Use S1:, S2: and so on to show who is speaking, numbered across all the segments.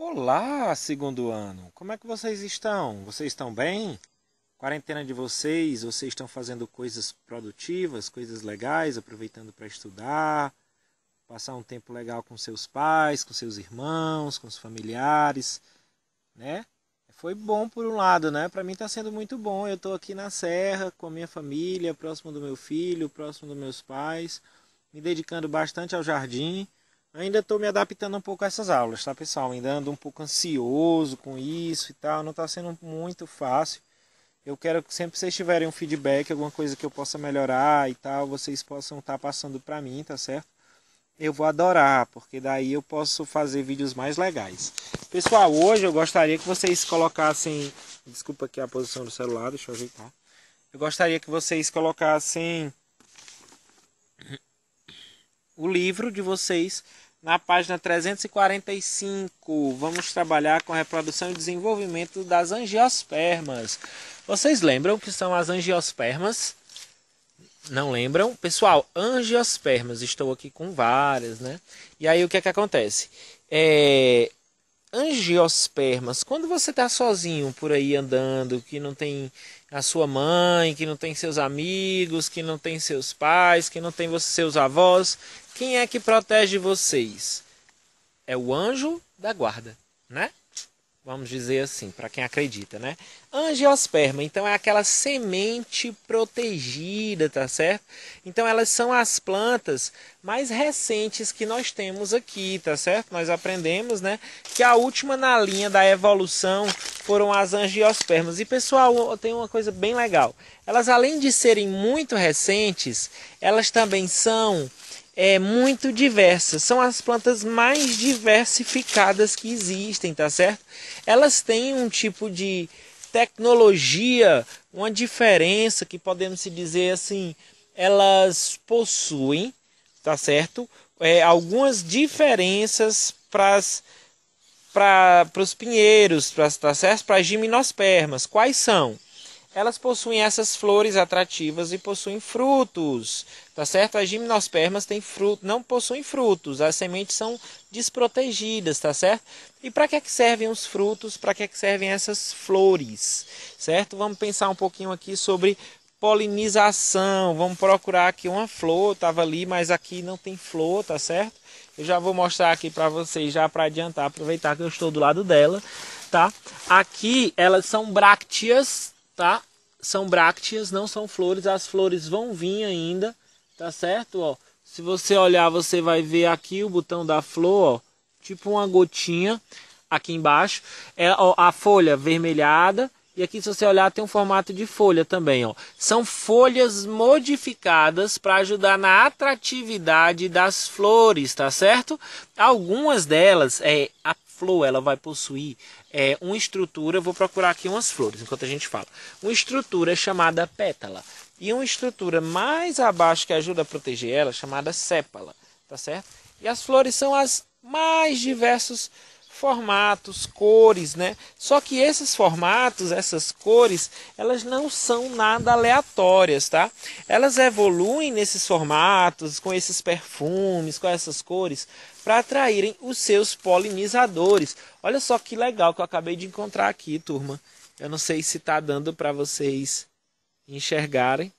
S1: Olá, segundo ano. Como é que vocês estão? Vocês estão bem? Quarentena de vocês estão fazendo coisas produtivas, coisas legais, aproveitando para estudar, passar um tempo legal com seus pais, com seus irmãos, com os familiares, né? Foi bom por um lado, né? Para mim está sendo muito bom. Eu estou aqui na serra com a minha família, próximo do meu filho, próximo dos meus pais, me dedicando bastante ao jardim. Ainda estou me adaptando um pouco a essas aulas, tá, pessoal? Ainda ando um pouco ansioso com isso e tal, não está sendo muito fácil. Eu quero que sempre vocês tiverem um feedback, alguma coisa que eu possa melhorar e tal, vocês possam estar passando para mim, tá certo? Eu vou adorar, porque daí eu posso fazer vídeos mais legais. Pessoal, hoje eu gostaria que vocês colocassem... Desculpa aqui a posição do celular, deixa eu ajeitar. Eu gostaria que vocês colocassem o livro de vocês na página 345. Vamos trabalhar com a reprodução e desenvolvimento das angiospermas. Vocês lembram o que são as angiospermas? Não lembram? Pessoal, angiospermas, estou aqui com várias, né? E aí o que é que acontece? Angiospermas, quando você está sozinho por aí andando, que não tem a sua mãe, que não tem seus amigos, que não tem seus pais, que não tem seus avós, quem é que protege vocês? É o anjo da guarda, né? Vamos dizer assim, para quem acredita, né? Angiosperma, então é aquela semente protegida, tá certo? Então elas são as plantas mais recentes que nós temos aqui, tá certo? Nós aprendemos, né, que a última na linha da evolução foram as angiospermas. E pessoal, tem uma coisa bem legal. Elas, além de serem muito recentes, elas também são muito diversas. São as plantas mais diversificadas que existem, tá certo? Elas têm um tipo de tecnologia, uma diferença que podemos se dizer assim, elas possuem, tá certo? Algumas diferenças para os pinheiros, tá certo? Para as gimnospermas. Quais são? Elas possuem essas flores atrativas e possuem frutos, tá certo? As gimnospermas têm fruto, não possuem frutos, as sementes são desprotegidas, tá certo? E para que servem os frutos? Para que servem essas flores, certo? Vamos pensar um pouquinho aqui sobre polinização. Vamos procurar aqui uma flor, estava ali, mas aqui não tem flor, tá certo? Eu já vou mostrar aqui para vocês, já para adiantar, aproveitar que eu estou do lado dela, tá? Aqui elas são brácteas, tá? São brácteas, não são flores. As flores vão vir ainda, tá certo? Ó, se você olhar, você vai ver aqui o botão da flor, ó, tipo uma gotinha aqui embaixo. Ó, a folha vermelhada. E aqui, se você olhar, tem um formato de folha também, ó. São folhas modificadas para ajudar na atratividade das flores, tá certo? Algumas delas, a flor, ela vai possuir uma estrutura, eu vou procurar aqui umas flores enquanto a gente fala. Uma estrutura chamada pétala. E uma estrutura mais abaixo que ajuda a proteger ela, chamada sépala, tá certo? E as flores são as mais diversos formatos, cores, né? Só que esses formatos, essas cores, elas não são nada aleatórias, tá? Elas evoluem nesses formatos, com esses perfumes, com essas cores, para atraírem os seus polinizadores. Olha só que legal que eu acabei de encontrar aqui, turma. Eu não sei se está dando para vocês enxergarem.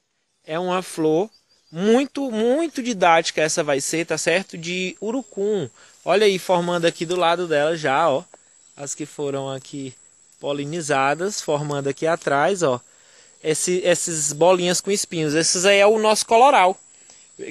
S1: É uma flor muito didática, essa vai ser, tá certo? De urucum. Olha aí, formando aqui do lado dela já, ó. As que foram aqui polinizadas, formando aqui atrás, ó. Esses bolinhas com espinhos. Esses aí é o nosso coloral,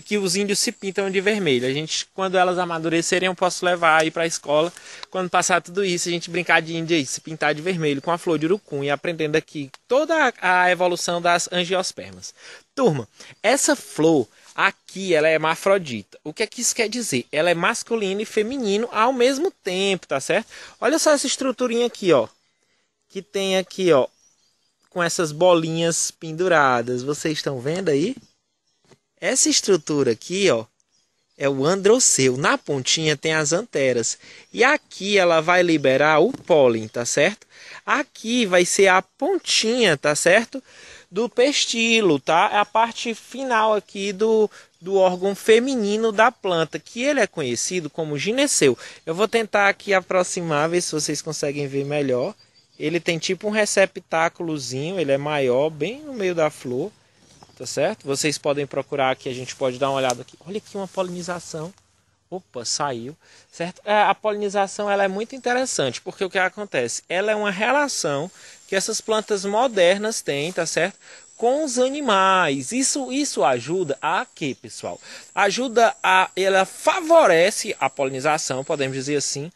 S1: que os índios se pintam de vermelho. A gente, quando elas amadurecerem, eu posso levar aí para a escola. Quando passar tudo isso, a gente brincar de índio aí, se pintar de vermelho com a flor de urucum e aprendendo aqui toda a evolução das angiospermas. Turma, essa flor aqui, ela é hermafrodita. O que é que isso quer dizer? Ela é masculino e feminino ao mesmo tempo, tá certo? Olha só essa estruturinha aqui, ó. Que tem aqui, ó, com essas bolinhas penduradas. Vocês estão vendo aí? Essa estrutura aqui, ó, é o androceu. Na pontinha tem as anteras. E aqui ela vai liberar o pólen, tá certo? Aqui vai ser a pontinha, tá certo? Do pestilo, tá? É a parte final aqui do órgão feminino da planta, que ele é conhecido como gineceu. Eu vou tentar aqui aproximar, ver se vocês conseguem ver melhor. Ele tem tipo um receptáculozinho, ele é maior, bem no meio da flor, tá certo? Vocês podem procurar aqui, a gente pode dar uma olhada aqui. Olha aqui uma polinização. Opa, saiu, certo? A polinização ela é muito interessante, porque o que acontece? Ela é uma relação que essas plantas modernas têm, tá certo? Com os animais. Isso ajuda a quê, pessoal? Ela favorece a polinização, podemos dizer assim,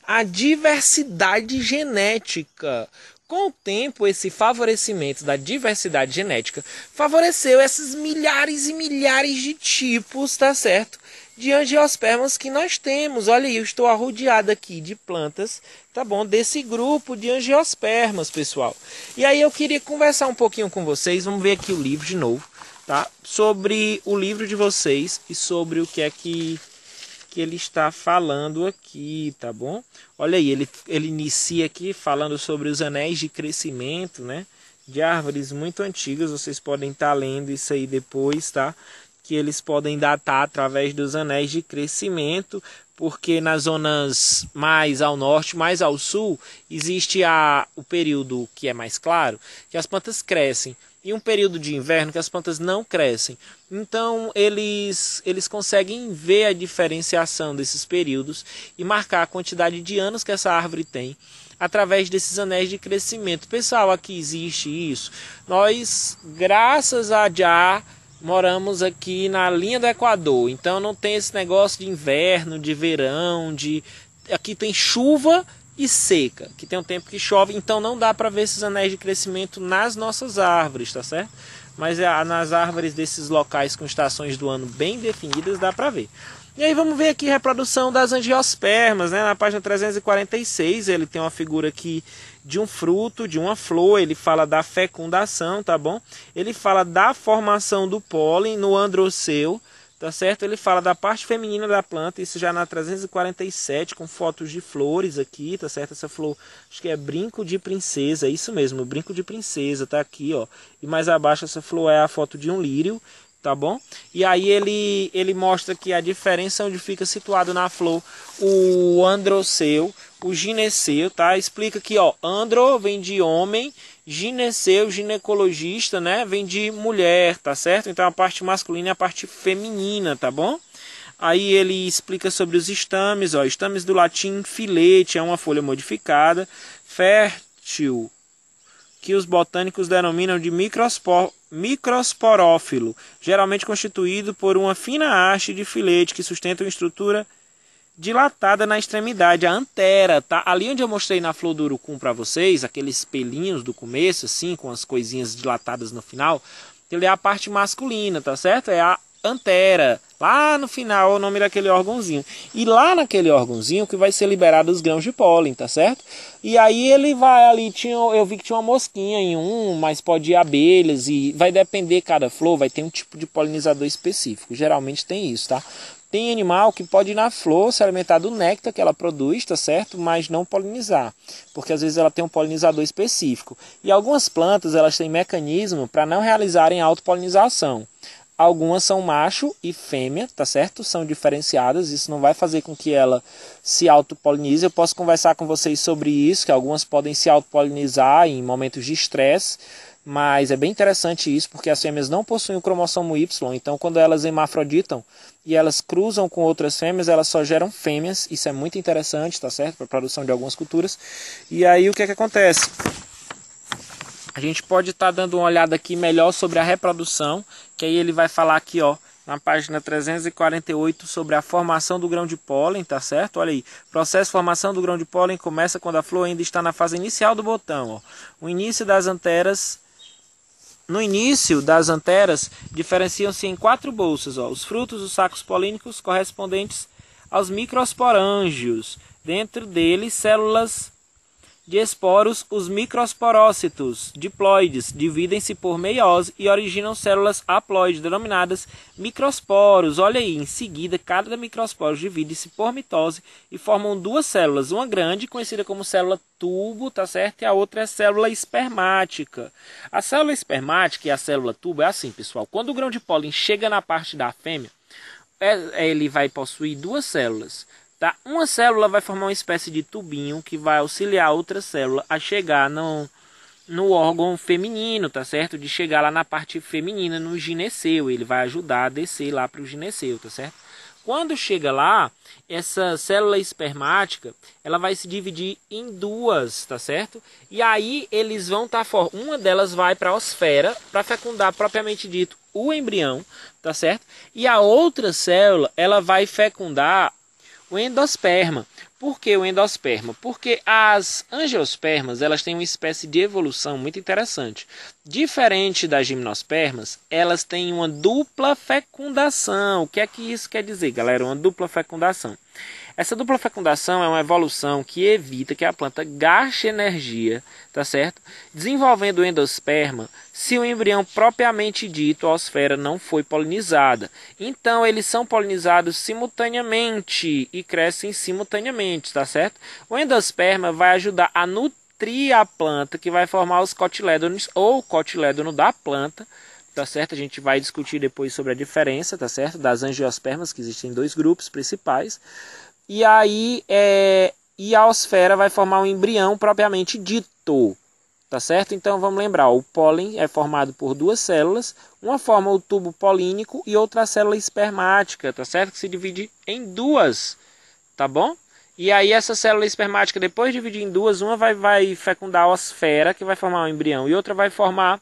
S1: a diversidade genética. Com o tempo, esse favorecimento da diversidade genética favoreceu esses milhares e milhares de tipos, tá certo? De angiospermas que nós temos. Olha aí, eu estou arrodeado aqui de plantas, tá bom? Desse grupo de angiospermas, pessoal. E aí eu queria conversar um pouquinho com vocês, vamos ver aqui o livro de novo, tá? Sobre o livro de vocês e sobre o que é que ele está falando aqui, tá bom? Olha aí, ele inicia aqui falando sobre os anéis de crescimento, né? De árvores muito antigas, vocês podem estar lendo isso aí depois, tá? Que eles podem datar através dos anéis de crescimento, porque nas zonas mais ao norte, mais ao sul, existe o período que é mais claro, que as plantas crescem, e um período de inverno que as plantas não crescem. Então eles conseguem ver a diferenciação desses períodos e marcar a quantidade de anos que essa árvore tem através desses anéis de crescimento. Pessoal, aqui existe isso. Nós, graças a Já, moramos aqui na linha do Equador, então não tem esse negócio de inverno, de verão, aqui tem chuva e seca, que tem um tempo que chove, então não dá para ver esses anéis de crescimento nas nossas árvores, tá certo? Mas nas árvores desses locais com estações do ano bem definidas dá para ver. E aí vamos ver aqui a reprodução das angiospermas, né? Na página 346 ele tem uma figura aqui de um fruto, de uma flor, ele fala da fecundação, tá bom? Ele fala da formação do pólen no androceu, tá certo? Ele fala da parte feminina da planta, isso já na 347, com fotos de flores aqui, tá certo? Essa flor, acho que é brinco de princesa, é isso mesmo, brinco de princesa, tá aqui, ó. E mais abaixo essa flor é a foto de um lírio, tá bom? E aí ele mostra que a diferença onde fica situado na flor o androceu, o gineceu, tá? Explica aqui, ó, andro vem de homem, gineceu, ginecologista, né? Vem de mulher, tá certo? Então a parte masculina e a parte feminina, tá bom? Aí ele explica sobre os estames, ó, estames do latim filete, é uma folha modificada, fértil, que os botânicos denominam de microsporófilo, geralmente constituído por uma fina haste de filete que sustenta uma estrutura dilatada na extremidade, a antera, tá? Ali onde eu mostrei na flor do urucum para vocês, aqueles pelinhos do começo, assim, com as coisinhas dilatadas no final, ele é a parte masculina, tá certo? É a antera. Lá no final é o nome daquele órgãozinho. E lá naquele órgãozinho que vai ser liberado os grãos de pólen, tá certo? E aí ele vai ali, eu vi que tinha uma mosquinha em mas pode ir abelhas e vai depender, cada flor vai ter um tipo de polinizador específico. Geralmente tem isso, tá? Tem animal que pode ir na flor se alimentar do néctar que ela produz, tá certo? Mas não polinizar, porque às vezes ela tem um polinizador específico. E algumas plantas elas têm mecanismo para não realizarem autopolinização. Algumas são macho e fêmea, tá certo? São diferenciadas, isso não vai fazer com que ela se autopolinize. Eu posso conversar com vocês sobre isso, que algumas podem se autopolinizar em momentos de estresse, mas é bem interessante isso, porque as fêmeas não possuem o cromossomo Y, então quando elas hermafroditam e elas cruzam com outras fêmeas, elas só geram fêmeas, isso é muito interessante, tá certo? Para a produção de algumas culturas. E aí o que é que acontece? A gente pode estar dando uma olhada aqui melhor sobre a reprodução, que aí ele vai falar aqui, ó, na página 348, sobre a formação do grão de pólen, tá certo? Olha aí, processo de formação do grão de pólen começa quando a flor ainda está na fase inicial do botão, ó. No início das anteras, diferenciam-se em 4 bolsas, ó, os frutos, os sacos polínicos correspondentes aos microsporângios, dentro deles células de esporos, os microsporócitos diploides dividem-se por meiose e originam células haploides denominadas microsporos. Olha aí, em seguida, cada microsporo divide-se por mitose e formam 2 células, uma grande, conhecida como célula tubo, tá certo? E a outra é célula espermática. A célula espermática e a célula tubo é assim, pessoal. Quando o grão de pólen chega na parte da fêmea, ele vai possuir duas células. Tá? Uma célula vai formar uma espécie de tubinho que vai auxiliar a outra célula a chegar no órgão feminino, tá certo? De chegar lá na parte feminina, no gineceu. Ele vai ajudar a descer lá para o gineceu, tá certo? Quando chega lá, essa célula espermática, ela vai se dividir em duas, tá certo? E aí eles vão estar uma delas vai para a osfera para fecundar propriamente dito o embrião, tá certo? E a outra célula, ela vai fecundar o endosperma. Por que o endosperma? Porque as angiospermas, elas têm uma espécie de evolução muito interessante. Diferente das gimnospermas, elas têm uma dupla fecundação. O que é que isso quer dizer, galera? Uma dupla fecundação. Essa dupla fecundação é uma evolução que evita que a planta gaste energia, tá certo? Desenvolvendo o endosperma se o embrião propriamente dito, a osfera, não foi polinizada. Então, eles são polinizados simultaneamente e crescem simultaneamente, tá certo? O endosperma vai ajudar a nutrir a planta, que vai formar os cotilédones ou cotilédono da planta, tá certo? A gente vai discutir depois sobre a diferença, tá certo? Das angiospermas, que existem dois grupos principais. E aí, a osfera vai formar um embrião propriamente dito, tá certo? Então vamos lembrar, o pólen é formado por duas células, uma forma o tubo polínico e outra a célula espermática, tá certo? Que se divide em duas, tá bom? E aí essa célula espermática, depois de dividir em duas, uma vai fecundar a osfera, que vai formar um embrião, e outra vai formar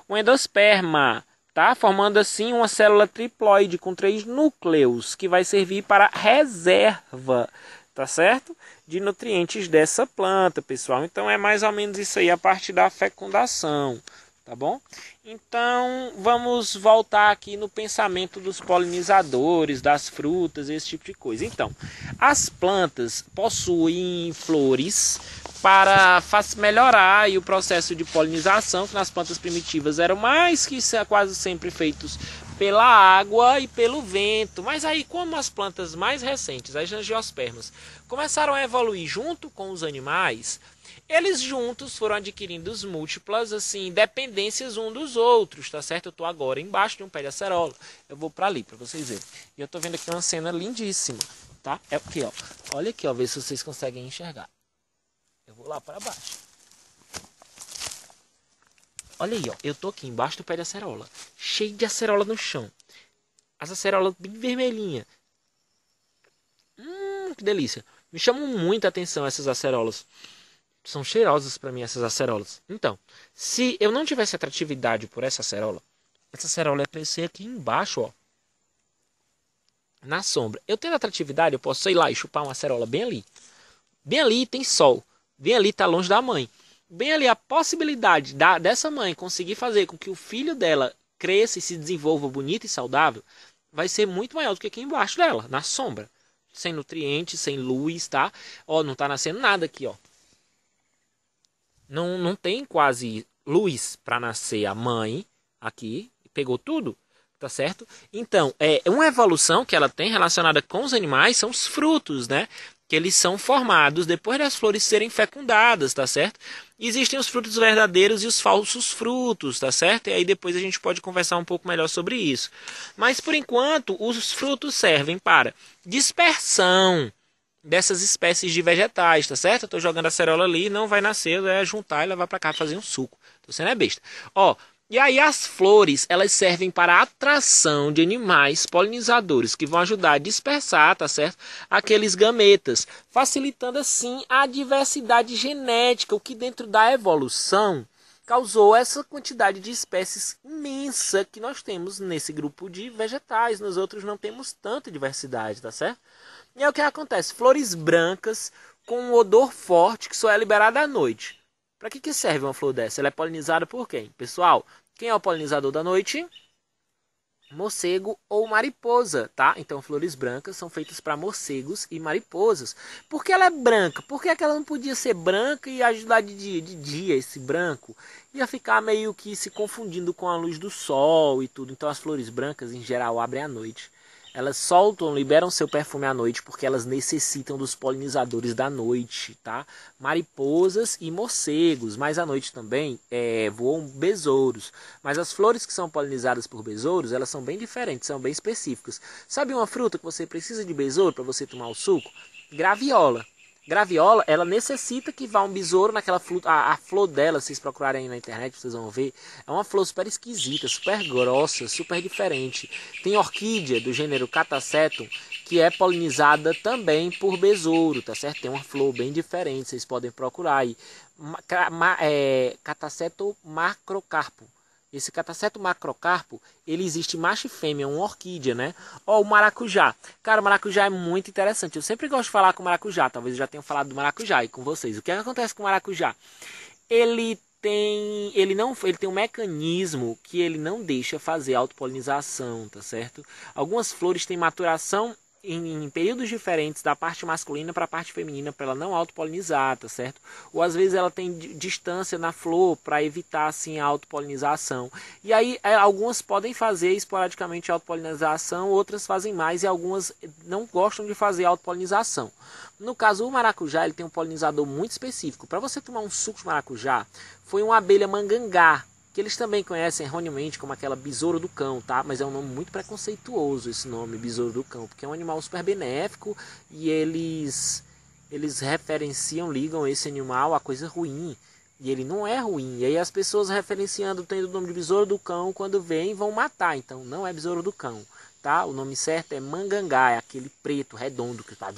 S1: um endosperma, tá? Formando assim uma célula triploide com 3 núcleos, que vai servir para reserva, tá certo? De nutrientes dessa planta, pessoal. Então é mais ou menos isso aí a parte da fecundação, tá bom? Então vamos voltar aqui no pensamento dos polinizadores, das frutas, esse tipo de coisa. Então, as plantas possuem flores para melhorar o processo de polinização, que nas plantas primitivas eram mais que quase sempre feitos pela água e pelo vento. Mas aí, como as plantas mais recentes, as angiospermas, começaram a evoluir junto com os animais, eles juntos foram adquirindo múltiplas assim dependências um dos outros, tá certo? Eu tô agora embaixo de um pé de acerola. Eu vou para ali para vocês verem. E eu tô vendo aqui uma cena lindíssima, tá? É aqui, ó. Olha aqui, ó, ver se vocês conseguem enxergar. Eu vou lá para baixo. Olha aí, ó. Eu tô aqui embaixo do pé de acerola. Cheio de acerola no chão. As acerolas bem vermelhinhas. Que delícia. Me chamam muita atenção essas acerolas. São cheirosas para mim essas acerolas. Então, se eu não tivesse atratividade por essa acerola ia crescer aqui embaixo, ó. Na sombra. Eu tendo atratividade, eu posso ir lá e chupar uma acerola bem ali. Bem ali tem sol. Bem ali está longe da mãe. Bem ali a possibilidade dessa mãe conseguir fazer com que o filho dela cresça e se desenvolva bonito e saudável vai ser muito maior do que aqui embaixo dela, na sombra. Sem nutrientes, sem luz, tá? Ó, não tá nascendo nada aqui, ó. Não tem quase luz para nascer a mãe aqui. Pegou tudo, tá certo? Então, uma evolução que ela tem relacionada com os animais são os frutos, né? Que eles são formados depois das flores serem fecundadas, tá certo? Existem os frutos verdadeiros e os falsos frutos, tá certo? E aí depois a gente pode conversar um pouco melhor sobre isso. Mas por enquanto, os frutos servem para dispersão dessas espécies de vegetais, tá certo? Eu tô jogando a acerola ali, não vai nascer, é juntar e levar para cá fazer um suco. Então você não é besta. Ó, e aí as flores, elas servem para a atração de animais polinizadores que vão ajudar a dispersar, tá certo? Aqueles gametas, facilitando assim a diversidade genética, o que dentro da evolução causou essa quantidade de espécies imensa que nós temos nesse grupo de vegetais. Nos outros não temos tanta diversidade, tá certo? E é o que acontece, flores brancas com um odor forte que só é liberado à noite. Para que serve uma flor dessa? Ela é polinizada por quem? Pessoal, quem é o polinizador da noite? Morcego ou mariposa, tá? Então, flores brancas são feitas para morcegos e mariposas. Por que ela é branca? Por que ela não podia ser branca e ajudar de dia esse branco? Ia ficar meio que se confundindo com a luz do sol e tudo. Então, as flores brancas, em geral, abrem à noite. Elas soltam, liberam seu perfume à noite porque elas necessitam dos polinizadores da noite, tá? Mariposas e morcegos, mas à noite também voam besouros. Mas as flores que são polinizadas por besouros, elas são bem diferentes, são bem específicas. Sabe uma fruta que você precisa de besouro para você tomar o suco? Graviola. Graviola, ela necessita que vá um besouro naquela flor, a flor dela, se vocês procurarem aí na internet, vocês vão ver, é uma flor super esquisita, super grossa, super diferente. Tem orquídea do gênero Catasetum, que é polinizada também por besouro, tá certo? Tem uma flor bem diferente, vocês podem procurar aí. Catasetum macrocarpo. Esse Catasetum macrocarpo, ele existe macho e fêmea, uma orquídea, né? Ó, o maracujá. Cara, o maracujá é muito interessante. Eu sempre gosto de falar com o maracujá. Talvez eu já tenha falado do maracujá aí com vocês. O que é que acontece com o maracujá? Ele tem um mecanismo que ele não deixa fazer autopolinização, tá certo? Algumas flores têm maturação em períodos diferentes da parte masculina para a parte feminina para ela não autopolinizar, tá certo? Ou às vezes ela tem distância na flor para evitar assim a autopolinização. E aí algumas podem fazer esporadicamente autopolinização, outras fazem mais e algumas não gostam de fazer autopolinização. No caso, o maracujá ele tem um polinizador muito específico. Para você tomar um suco de maracujá, foi uma abelha mangangá, que eles também conhecem erroneamente como aquela besouro do cão, tá? Mas é um nome muito preconceituoso esse nome, besouro do cão, porque é um animal super benéfico e eles referenciam, ligam esse animal a coisa ruim. E ele não é ruim. E aí as pessoas referenciando, tendo o nome de besouro do cão, quando vêm vão matar. Então não é besouro do cão, tá? O nome certo é mangangá, é aquele preto, redondo, que tá...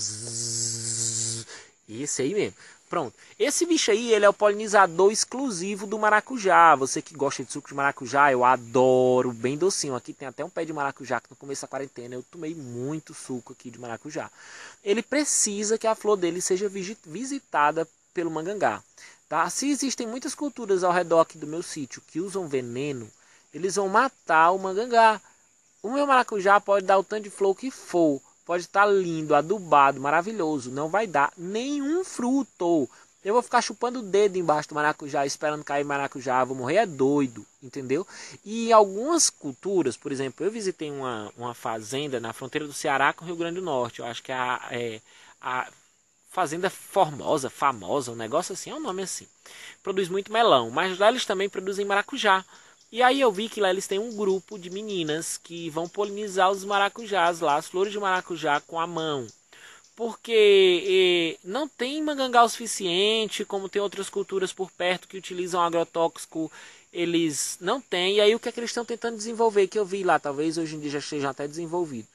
S1: Esse aí mesmo. Pronto. Esse bicho aí, ele é o polinizador exclusivo do maracujá. Você que gosta de suco de maracujá, eu adoro, bem docinho. Aqui tem até um pé de maracujá que no começo da quarentena eu tomei muito suco aqui de maracujá. Ele precisa que a flor dele seja visitada pelo mangangá. Tá? Se existem muitas culturas ao redor aqui do meu sítio que usam veneno, eles vão matar o mangangá. O meu maracujá pode dar o tanto de flor que for. Pode estar lindo, adubado, maravilhoso. Não vai dar nenhum fruto. Eu vou ficar chupando o dedo embaixo do maracujá, esperando cair maracujá. Vou morrer doido, entendeu? E algumas culturas, por exemplo, eu visitei uma fazenda na fronteira do Ceará com o Rio Grande do Norte. Eu acho que é a Fazenda Formosa, famosa, um negócio assim, é um nome assim. Produz muito melão, mas lá eles também produzem maracujá. E aí eu vi que lá eles têm um grupo de meninas que vão polinizar os maracujás lá, as flores de maracujá com a mão. Porque não tem mangangá o suficiente, como tem outras culturas por perto que utilizam agrotóxico, eles não têm. E aí o que é que eles estão tentando desenvolver, que eu vi lá, talvez hoje em dia já esteja até desenvolvido.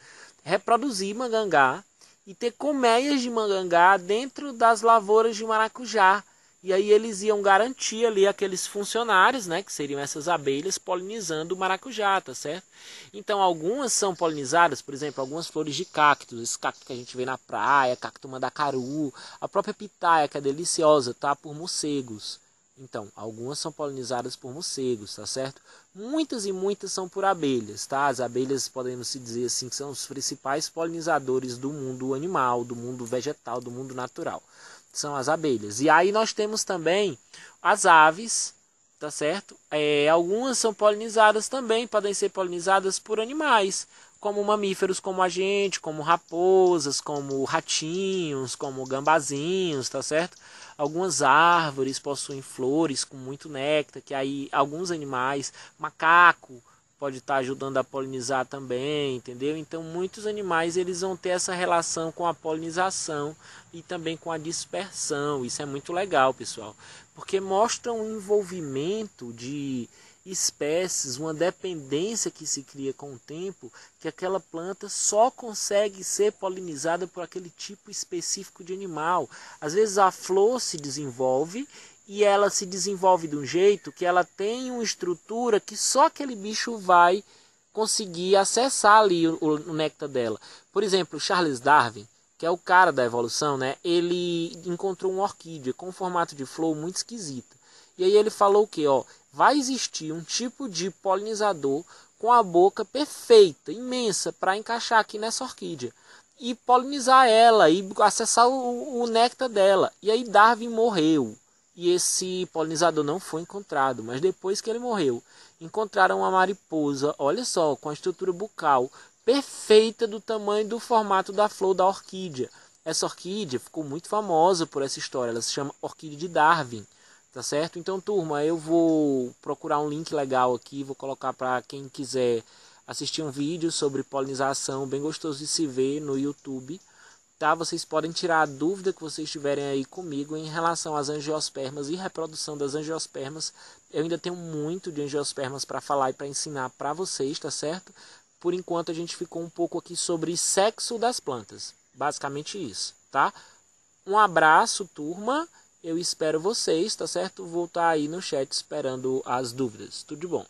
S1: Reproduzir mangangá e ter colmeias de mangangá dentro das lavouras de maracujá. E aí eles iam garantir ali aqueles funcionários, né, que seriam essas abelhas, polinizando o maracujá, tá certo? Então algumas são polinizadas, por exemplo, algumas flores de cactos, esse cacto que a gente vê na praia, cacto mandacaru, a própria pitaia, que é deliciosa, tá, por morcegos. Então, algumas são polinizadas por morcegos, tá certo? Muitas e muitas são por abelhas, tá? As abelhas, podemos se dizer assim, que são os principais polinizadores do mundo animal, do mundo vegetal, do mundo natural. São as abelhas. E aí nós temos também as aves, tá certo? Algumas são polinizadas também, podem ser polinizadas por animais, como mamíferos como a gente, como raposas, como ratinhos, como gambazinhos, tá certo? Algumas árvores possuem flores com muito néctar, que aí alguns animais, macaco, pode estar ajudando a polinizar também, entendeu? Então muitos animais eles vão ter essa relação com a polinização e também com a dispersão. Isso é muito legal, pessoal, porque mostra um envolvimento de espécies, uma dependência que se cria com o tempo, que aquela planta só consegue ser polinizada por aquele tipo específico de animal. Às vezes a flor se desenvolve e ela se desenvolve de um jeito que ela tem uma estrutura que só aquele bicho vai conseguir acessar ali o néctar dela. Por exemplo, Charles Darwin, que é o cara da evolução, né? Ele encontrou uma orquídea com um formato de flor muito esquisita. E aí ele falou que, ó, vai existir um tipo de polinizador com a boca perfeita, imensa, para encaixar aqui nessa orquídea e polinizar ela e acessar o néctar dela. E aí Darwin morreu. E esse polinizador não foi encontrado, mas depois que ele morreu, encontraram uma mariposa, olha só, com a estrutura bucal perfeita do tamanho do formato da flor da orquídea. Essa orquídea ficou muito famosa por essa história, ela se chama orquídea de Darwin, tá certo? Então, turma, eu vou procurar um link legal aqui, vou colocar para quem quiser assistir um vídeo sobre polinização, bem gostoso de se ver no YouTube, tá? Vocês podem tirar a dúvida que vocês tiverem aí comigo em relação às angiospermas e reprodução das angiospermas. Eu ainda tenho muito de angiospermas para falar e para ensinar para vocês, tá certo? Por enquanto a gente ficou um pouco aqui sobre sexo das plantas. Basicamente isso, tá? Um abraço, turma. Eu espero vocês, tá certo? Vou estar aí no chat esperando as dúvidas. Tudo de bom.